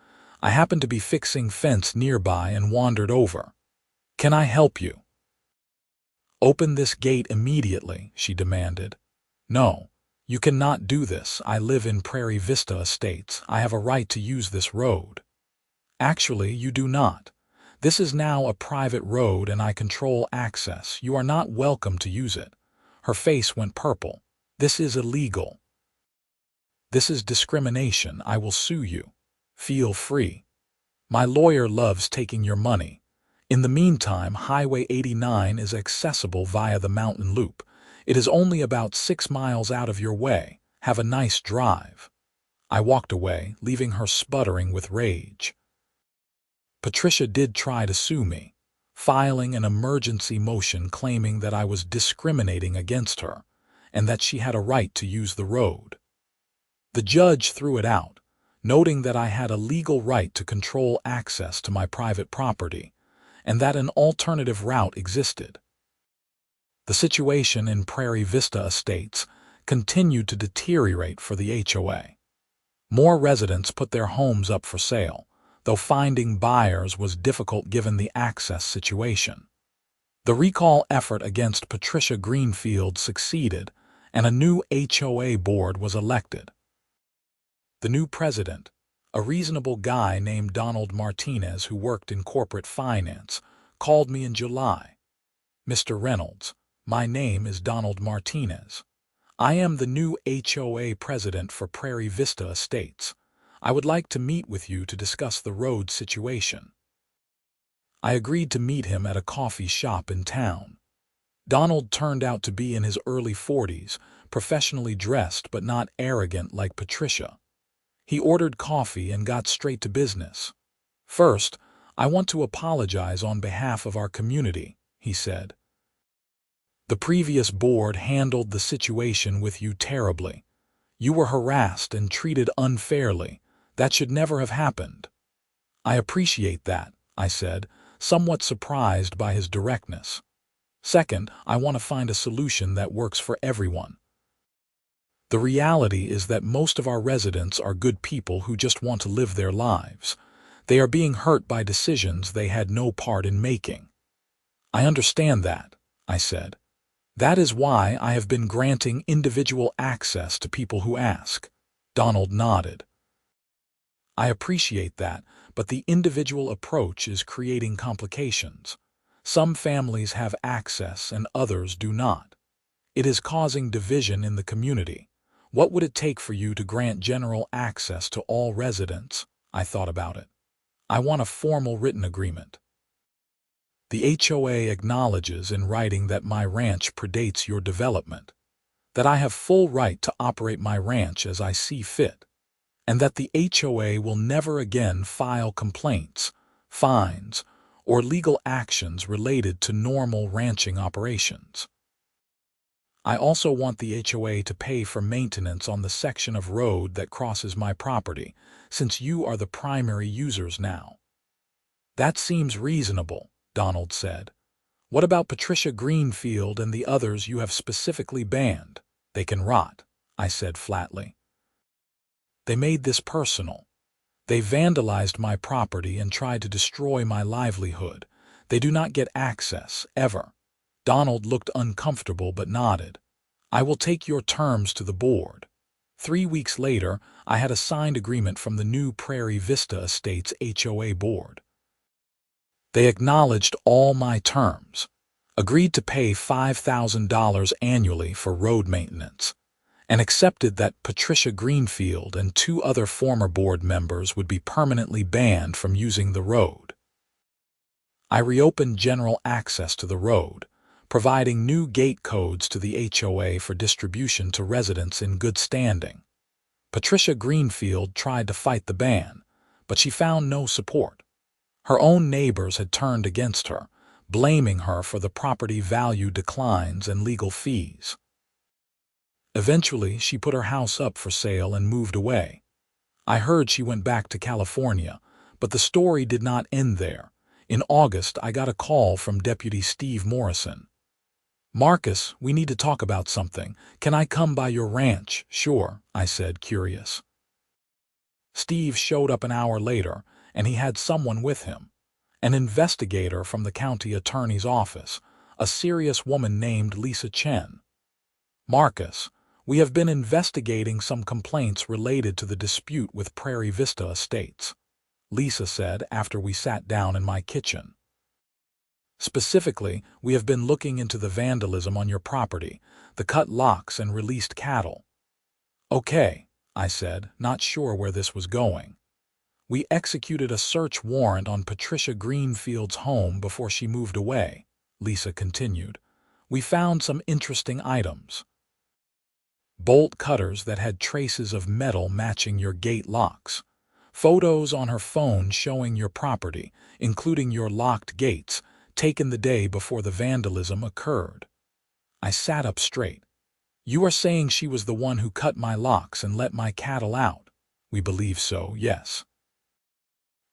I happened to be fixing fence nearby and wandered over. "Can I help you?" "Open this gate immediately," she demanded. "No, you cannot do this. I live in Prairie Vista Estates. I have a right to use this road." "Actually, you do not. This is now a private road and I control access. You are not welcome to use it." Her face went purple. "This is illegal. This is discrimination. I will sue you. Feel free. My lawyer loves taking your money. In the meantime, Highway 89 is accessible via the mountain loop. It is only about 6 miles out of your way. Have a nice drive." I walked away, leaving her sputtering with rage. Patricia did try to sue me, filing an emergency motion claiming that I was discriminating against her and that she had a right to use the road. The judge threw it out, noting that I had a legal right to control access to my private property and that an alternative route existed. The situation in Prairie Vista Estates continued to deteriorate for the HOA. More residents put their homes up for sale, though finding buyers was difficult given the access situation. The recall effort against Patricia Greenfield succeeded, and a new HOA board was elected. The new president, a reasonable guy named Donald Martinez who worked in corporate finance, called me in July. "Mr. Reynolds, my name is Donald Martinez. I am the new HOA president for Prairie Vista Estates. I would like to meet with you to discuss the road situation." I agreed to meet him at a coffee shop in town. Donald turned out to be in his early 40s, professionally dressed but not arrogant like Patricia. He ordered coffee and got straight to business. "First, I want to apologize on behalf of our community," he said. "The previous board handled the situation with you terribly. You were harassed and treated unfairly. That should never have happened." "I appreciate that," I said, somewhat surprised by his directness. "Second, I want to find a solution that works for everyone. The reality is that most of our residents are good people who just want to live their lives. They are being hurt by decisions they had no part in making." "I understand that," I said. "That is why I have been granting individual access to people who ask." Donald nodded. "I appreciate that, but the individual approach is creating complications. Some families have access and others do not. It is causing division in the community. What would it take for you to grant general access to all residents?" I thought about it. "I want a formal written agreement. The HOA acknowledges in writing that my ranch predates your development, that I have full right to operate my ranch as I see fit, and that the HOA will never again file complaints, fines, or legal actions related to normal ranching operations. I also want the HOA to pay for maintenance on the section of road that crosses my property, since you are the primary users now." "That seems reasonable," Donald said. "What about Patricia Greenfield and the others you have specifically banned? They can rot," I said flatly. "They made this personal. They vandalized my property and tried to destroy my livelihood. They do not get access, ever." Donald looked uncomfortable but nodded. "I will take your terms to the board." 3 weeks later, I had a signed agreement from the new Prairie Vista Estates HOA board. They acknowledged all my terms, agreed to pay $5,000 annually for road maintenance, and accepted that Patricia Greenfield and 2 other former board members would be permanently banned from using the road. I reopened general access to the road, providing new gate codes to the HOA for distribution to residents in good standing. Patricia Greenfield tried to fight the ban, but she found no support. Her own neighbors had turned against her, blaming her for the property value declines and legal fees. Eventually, she put her house up for sale and moved away. I heard she went back to California, but the story did not end there. In August, I got a call from Deputy Steve Morrison. "Marcus, we need to talk about something. Can I come by your ranch?" "Sure," I said, curious. Steve showed up an hour later, and he had someone with him. An investigator from the county attorney's office, a serious woman named Lisa Chen. "Marcus, we have been investigating some complaints related to the dispute with Prairie Vista Estates," Lisa said after we sat down in my kitchen. "Specifically, we have been looking into the vandalism on your property, the cut locks and released cattle." "Okay," I said, not sure where this was going. "We executed a search warrant on Patricia Greenfield's home before she moved away," Lisa continued. "We found some interesting items. Bolt cutters that had traces of metal matching your gate locks. Photos on her phone showing your property, including your locked gates, taken the day before the vandalism occurred." I sat up straight. "You are saying she was the one who cut my locks and let my cattle out?" We believe so, yes.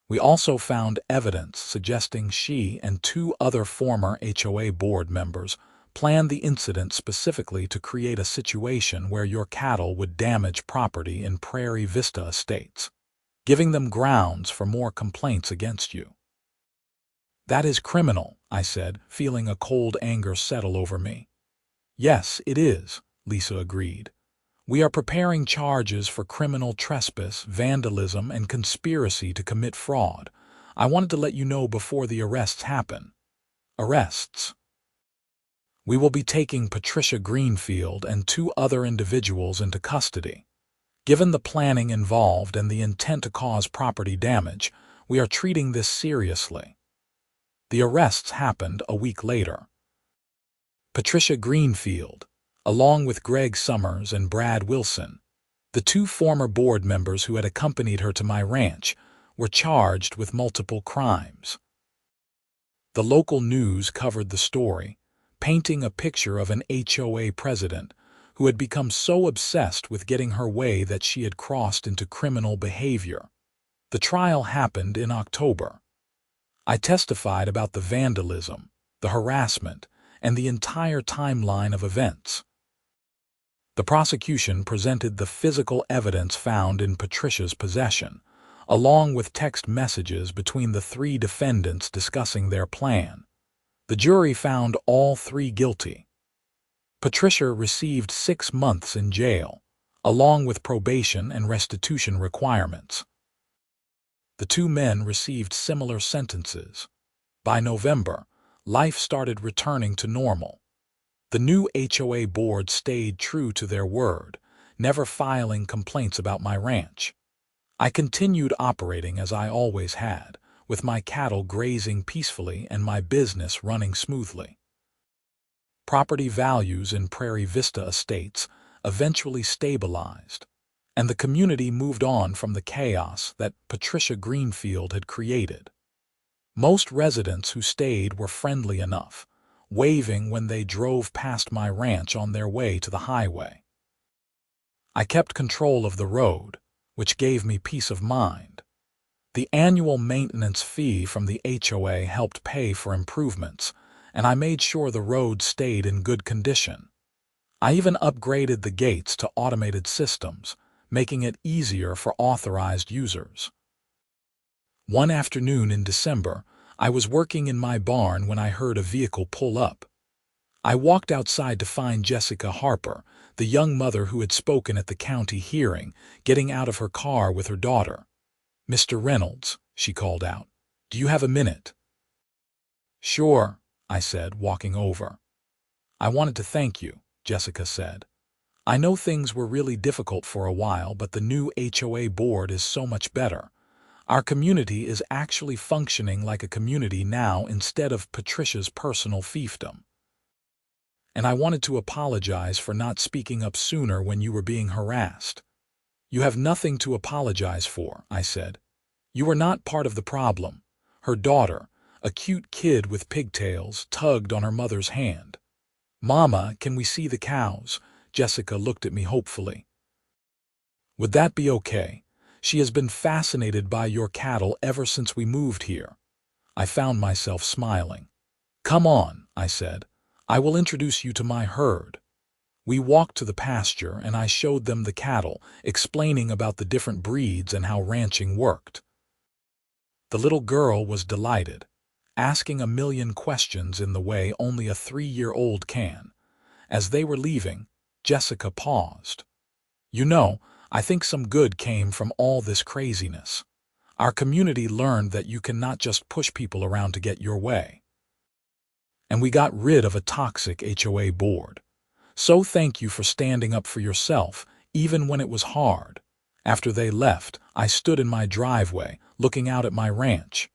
We also found evidence suggesting she and two other former HOA board members planned the incident specifically to create a situation where your cattle would damage property in Prairie Vista Estates, giving them grounds for more complaints against you. That is criminal, I said, feeling a cold anger settle over me. Yes, it is, Lisa agreed. We are preparing charges for criminal trespass, vandalism, and conspiracy to commit fraud. I wanted to let you know before the arrests happen. Arrests. We will be taking Patricia Greenfield and two other individuals into custody. Given the planning involved and the intent to cause property damage, we are treating this seriously. The arrests happened a week later. Patricia Greenfield, along with Greg Summers and Brad Wilson, the two former board members who had accompanied her to my ranch, were charged with multiple crimes. The local news covered the story, painting a picture of an HOA president who had become so obsessed with getting her way that she had crossed into criminal behavior. The trial happened in October. I testified about the vandalism, the harassment, and the entire timeline of events. The prosecution presented the physical evidence found in Patricia's possession, along with text messages between the three defendants discussing their plan. The jury found all three guilty. Patricia received 6 months in jail, along with probation and restitution requirements. The two men received similar sentences. By November, life started returning to normal. The new HOA board stayed true to their word, never filing complaints about my ranch. I continued operating as I always had, with my cattle grazing peacefully and my business running smoothly. Property values in Prairie Vista Estates eventually stabilized, and the community moved on from the chaos that Patricia Greenfield had created. Most residents who stayed were friendly enough, waving when they drove past my ranch on their way to the highway. I kept control of the road, which gave me peace of mind. The annual maintenance fee from the HOA helped pay for improvements, and I made sure the road stayed in good condition. I even upgraded the gates to automated systems, making it easier for authorized users. One afternoon in December, I was working in my barn when I heard a vehicle pull up. I walked outside to find Jessica Harper, the young mother who had spoken at the county hearing, getting out of her car with her daughter. "Mr. Reynolds," she called out, "do you have a minute?" "Sure," I said, walking over. "I wanted to thank you," Jessica said. "I know things were really difficult for a while, but the new HOA board is so much better. Our community is actually functioning like a community now instead of Patricia's personal fiefdom. And I wanted to apologize for not speaking up sooner when you were being harassed." "You have nothing to apologize for," I said. "You were not part of the problem." Her daughter, a cute kid with pigtails, tugged on her mother's hand. "Mama, can we see the cows?" Jessica looked at me hopefully. "Would that be okay? She has been fascinated by your cattle ever since we moved here." I found myself smiling. "Come on," I said. "I will introduce you to my herd." We walked to the pasture and I showed them the cattle, explaining about the different breeds and how ranching worked. The little girl was delighted, asking a million questions in the way only a 3-year-old can. As they were leaving, Jessica paused. "You know, I think some good came from all this craziness. Our community learned that you cannot just push people around to get your way. And we got rid of a toxic HOA board. So thank you for standing up for yourself, even when it was hard." After they left, I stood in my driveway, looking out at my ranch.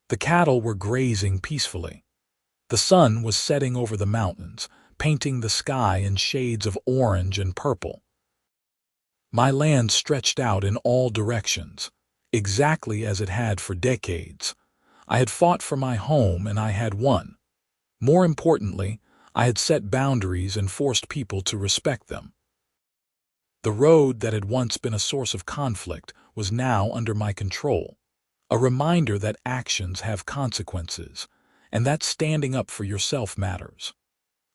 The cattle were grazing peacefully. The sun was setting over the mountains, painting the sky in shades of orange and purple. My land stretched out in all directions, exactly as it had for decades. I had fought for my home and I had won. More importantly, I had set boundaries and forced people to respect them. The road that had once been a source of conflict was now under my control, a reminder that actions have consequences, and that standing up for yourself matters.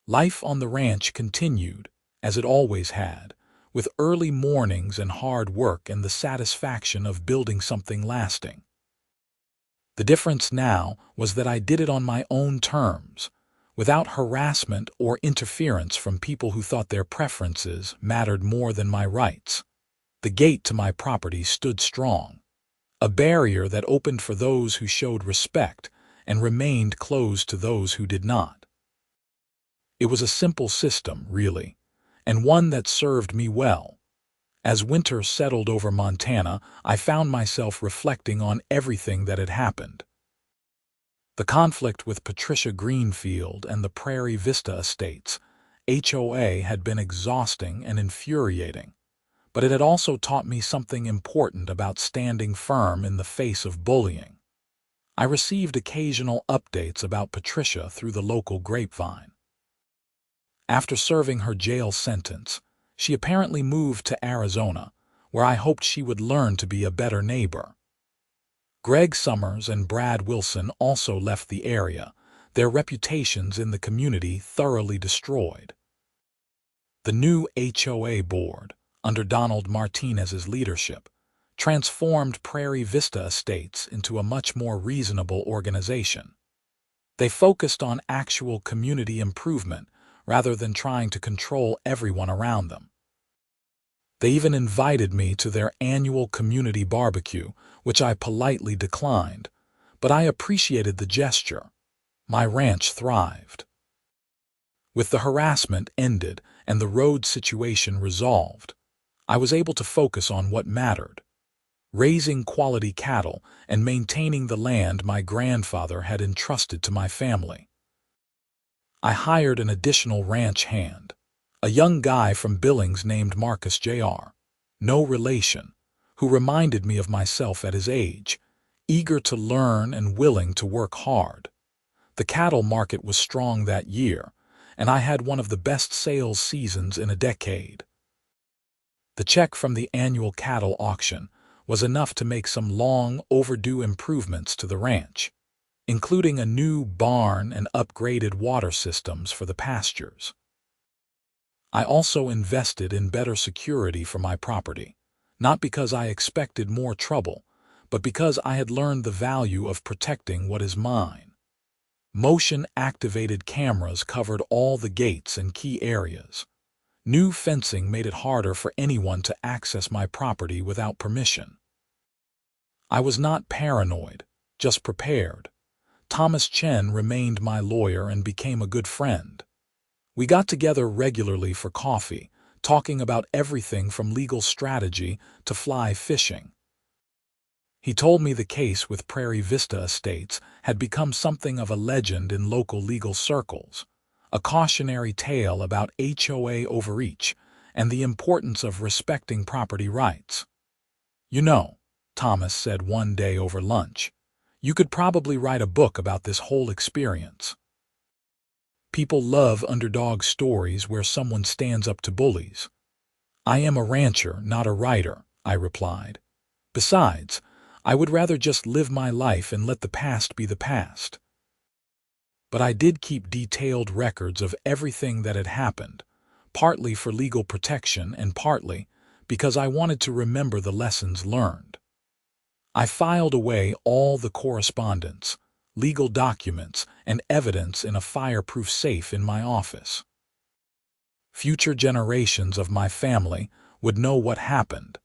Life on the ranch continued, as it always had, with early mornings and hard work and the satisfaction of building something lasting. The difference now was that I did it on my own terms, without harassment or interference from people who thought their preferences mattered more than my rights. The gate to my property stood strong, a barrier that opened for those who showed respect and remained closed to those who did not. It was a simple system, really, and one that served me well. As winter settled over Montana, I found myself reflecting on everything that had happened. The conflict with Patricia Greenfield and the Prairie Vista Estates, HOA, had been exhausting and infuriating, but it had also taught me something important about standing firm in the face of bullying. I received occasional updates about Patricia through the local grapevine. After serving her jail sentence, she apparently moved to Arizona, where I hoped she would learn to be a better neighbor. Greg Summers and Brad Wilson also left the area, their reputations in the community thoroughly destroyed. The new HOA board, under Donald Martinez's leadership, transformed Prairie Vista Estates into a much more reasonable organization. They focused on actual community improvement rather than trying to control everyone around them. They even invited me to their annual community barbecue, which I politely declined, but I appreciated the gesture. My ranch thrived. With the harassment ended and the road situation resolved, I was able to focus on what mattered: raising quality cattle and maintaining the land my grandfather had entrusted to my family. I hired an additional ranch hand, a young guy from Billings named Marcus Jr., no relation, who reminded me of myself at his age, eager to learn and willing to work hard. The cattle market was strong that year, and I had one of the best sales seasons in a decade. The check from the annual cattle auction was enough to make some long overdue improvements to the ranch, including a new barn and upgraded water systems for the pastures. I also invested in better security for my property, not because I expected more trouble, but because I had learned the value of protecting what is mine. Motion-activated cameras covered all the gates and key areas. New fencing made it harder for anyone to access my property without permission. I was not paranoid, just prepared. Thomas Chen remained my lawyer and became a good friend. We got together regularly for coffee, talking about everything from legal strategy to fly fishing. He told me the case with Prairie Vista Estates had become something of a legend in local legal circles, a cautionary tale about HOA overreach and the importance of respecting property rights. "You know," Thomas said one day over lunch, "you could probably write a book about this whole experience." People love underdog stories where someone stands up to bullies. "I am a rancher, not a writer," I replied. "Besides, I would rather just live my life and let the past be the past." But I did keep detailed records of everything that had happened, partly for legal protection and partly because I wanted to remember the lessons learned. I filed away all the correspondence, legal documents, and evidence in a fireproof safe in my office. Future generations of my family would know what happened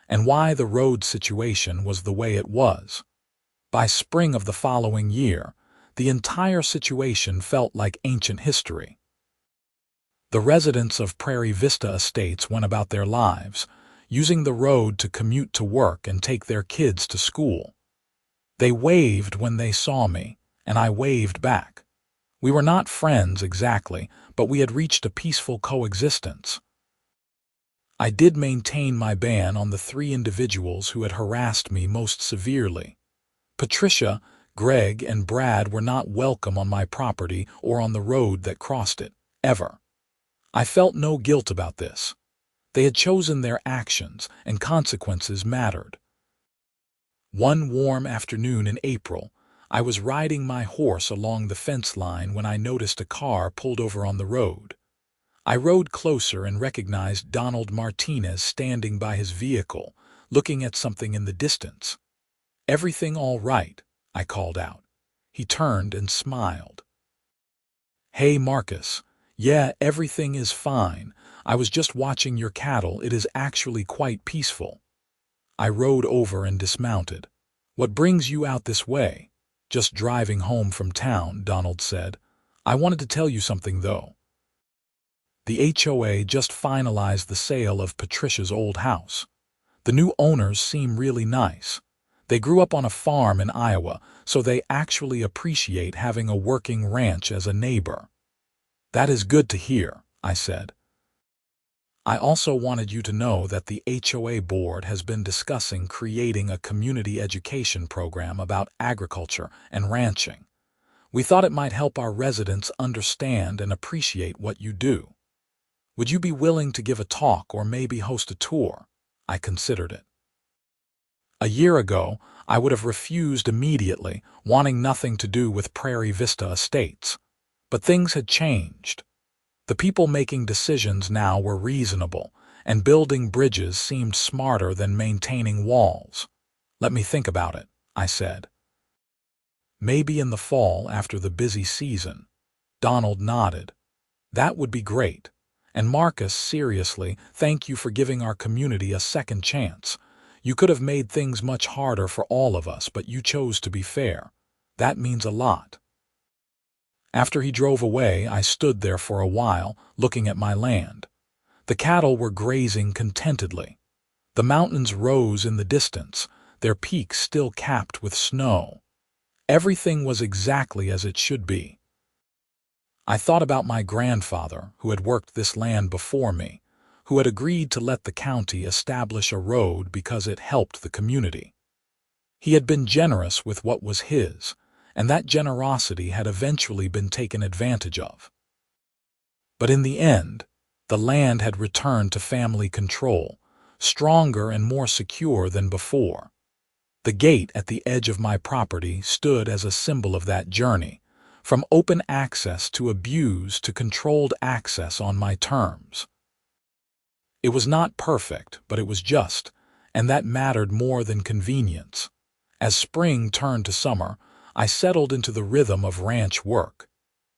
and why the road situation was the way it was. By spring of the following year, the entire situation felt like ancient history. The residents of Prairie Vista Estates went about their lives, using the road to commute to work and take their kids to school. They waved when they saw me, and I waved back. We were not friends exactly, but we had reached a peaceful coexistence. I did maintain my ban on the 3 individuals who had harassed me most severely. Patricia, Greg, and Brad were not welcome on my property or on the road that crossed it, ever. I felt no guilt about this. They had chosen their actions, and consequences mattered. One warm afternoon in April, I was riding my horse along the fence line when I noticed a car pulled over on the road. I rode closer and recognized Donald Martinez standing by his vehicle, looking at something in the distance. "Everything all right?" I called out. He turned and smiled. "Hey, Marcus. Yeah, everything is fine. I was just watching your cattle. It is actually quite peaceful." I rode over and dismounted. "What brings you out this way?" "Just driving home from town," Donald said. "I wanted to tell you something, though. The HOA just finalized the sale of Patricia's old house. The new owners seem really nice. They grew up on a farm in Iowa, so they actually appreciate having a working ranch as a neighbor." "That is good to hear," I said. "I also wanted you to know that the HOA board has been discussing creating a community education program about agriculture and ranching. We thought it might help our residents understand and appreciate what you do. Would you be willing to give a talk or maybe host a tour?" I considered it. A year ago, I would have refused immediately, wanting nothing to do with Prairie Vista Estates. But things had changed. The people making decisions now were reasonable, and building bridges seemed smarter than maintaining walls. "Let me think about it," I said. "Maybe in the fall after the busy season." Donald nodded. "That would be great. And Marcus, seriously, thank you for giving our community a second chance. You could have made things much harder for all of us, but you chose to be fair. That means a lot." After he drove away, I stood there for a while, looking at my land. The cattle were grazing contentedly. The mountains rose in the distance, their peaks still capped with snow. Everything was exactly as it should be. I thought about my grandfather, who had worked this land before me, who had agreed to let the county establish a road because it helped the community. He had been generous with what was his, and that generosity had eventually been taken advantage of. But in the end, the land had returned to family control, stronger and more secure than before. The gate at the edge of my property stood as a symbol of that journey, from open access to abused to controlled access on my terms. It was not perfect, but it was just, and that mattered more than convenience. As spring turned to summer, I settled into the rhythm of ranch work,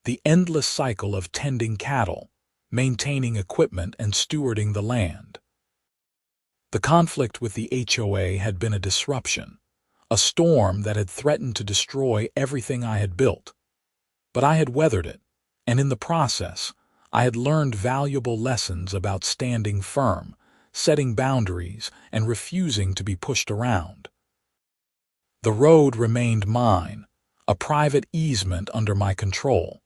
the endless cycle of tending cattle, maintaining equipment, and stewarding the land. The conflict with the HOA had been a disruption, a storm that had threatened to destroy everything I had built. But I had weathered it, and in the process, I had learned valuable lessons about standing firm, setting boundaries, and refusing to be pushed around. The road remained mine, a private easement under my control.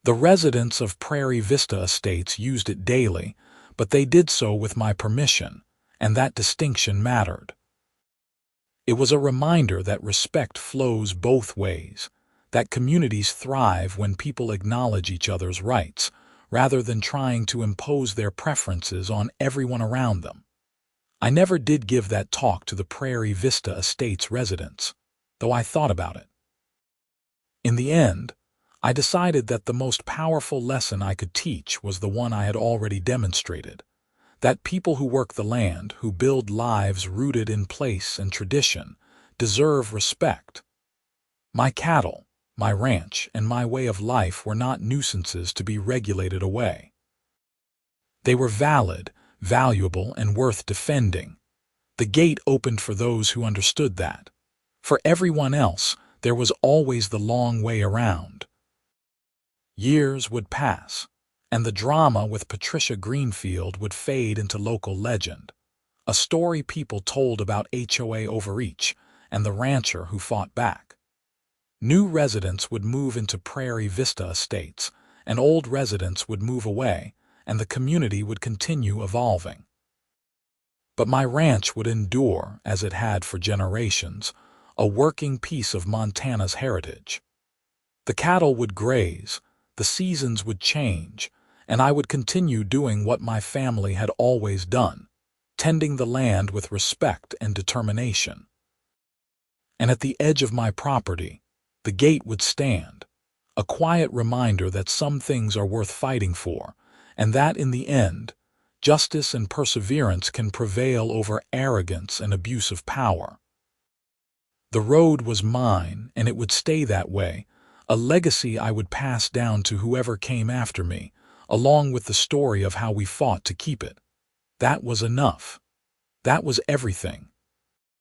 The residents of Prairie Vista Estates used it daily, but they did so with my permission, and that distinction mattered. It was a reminder that respect flows both ways, that communities thrive when people acknowledge each other's rights, rather than trying to impose their preferences on everyone around them. I never did give that talk to the Prairie Vista Estates residents, though I thought about it. In the end, I decided that the most powerful lesson I could teach was the one I had already demonstrated, that people who work the land, who build lives rooted in place and tradition, deserve respect. My cattle, my ranch, and my way of life were not nuisances to be regulated away. They were valid, valuable, and worth defending. The gate opened for those who understood that. For everyone else, there was always the long way around. Years would pass, and the drama with Patricia Greenfield would fade into local legend, a story people told about HOA overreach and the rancher who fought back. New residents would move into Prairie Vista Estates, and old residents would move away, and the community would continue evolving. But my ranch would endure, as it had for generations, a working piece of Montana's heritage. The cattle would graze, the seasons would change, and I would continue doing what my family had always done, tending the land with respect and determination. and at the edge of my property, the gate would stand, a quiet reminder that some things are worth fighting for, and that in the end, justice and perseverance can prevail over arrogance and abuse of power. The road was mine, and it would stay that way, a legacy I would pass down to whoever came after me, along with the story of how we fought to keep it. That was enough. That was everything.